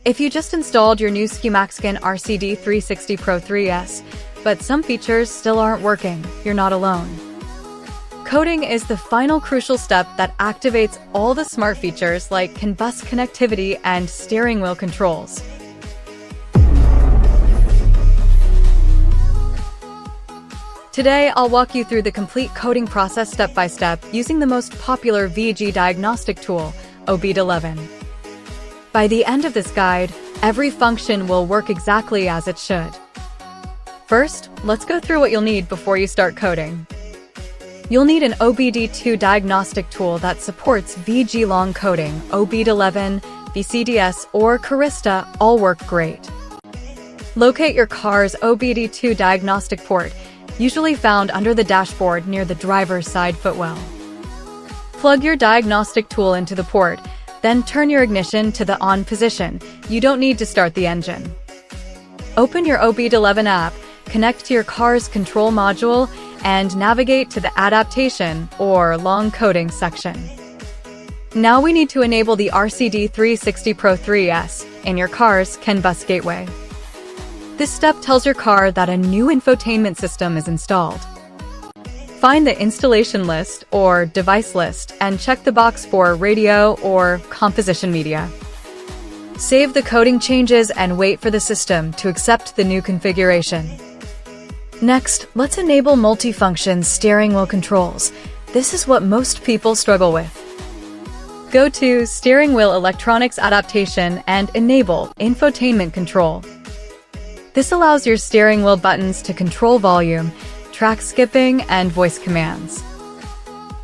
If you just installed your new SCUMAXCON RCD360 PRO3S, but some features still aren't working, you're not alone. Coding is the final crucial step that activates all the smart features like CAN bus connectivity and steering wheel controls. Today, I'll walk you through the complete coding process step by step using the most popular VG diagnostic tool, OBDeleven. By the end of this guide, every function will work exactly as it should. First, let's go through what you'll need before you start coding. You'll need an OBD2 diagnostic tool that supports VG long coding. OBDeleven, VCDS, or Carista all work great. Locate your car's OBD2 diagnostic port, usually found under the dashboard near the driver's side footwell. Plug your diagnostic tool into the port, then turn your ignition to the on position. You don't need to start the engine. Open your OBDeleven app, connect to your car's control module, and navigate to the adaptation or long coding section. Now we need to enable the RCD360 PRO3S in your car's CAN bus gateway. This step tells your car that a new infotainment system is installed. Find the installation list or device list and check the box for radio or composition media. Save the coding changes and wait for the system to accept the new configuration. Next, let's enable multifunction steering wheel controls. This is what most people struggle with. Go to Steering Wheel Electronics Adaptation and enable Infotainment Control. This allows your steering wheel buttons to control volume, track skipping, and voice commands.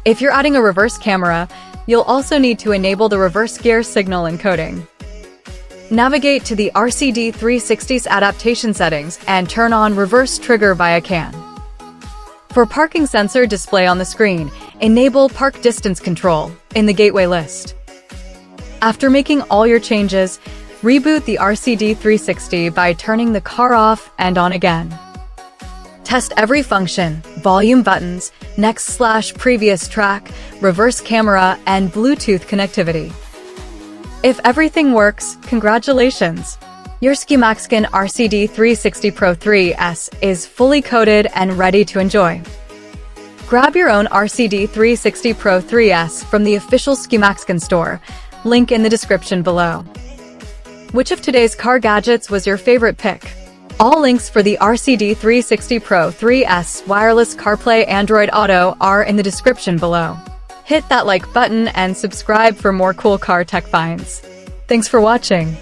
If you're adding a reverse camera, you'll also need to enable the reverse gear signal encoding. Navigate to the RCD360's adaptation settings and turn on reverse trigger via CAN. For parking sensor display on the screen, enable park distance control in the gateway list. After making all your changes, reboot the RCD360 by turning the car off and on again. Test every function: volume buttons, next/previous track, reverse camera, and Bluetooth connectivity. If everything works, congratulations! Your SCUMAXCON RCD360 PRO3S is fully coded and ready to enjoy. Grab your own RCD360 PRO3S from the official SCUMAXCON store, link in the description below. Which of today's car gadgets was your favorite pick? All links for the RCD360 PRO3S wireless CarPlay Android Auto are in the description below. Hit that like button and subscribe for more cool car tech finds. Thanks for watching.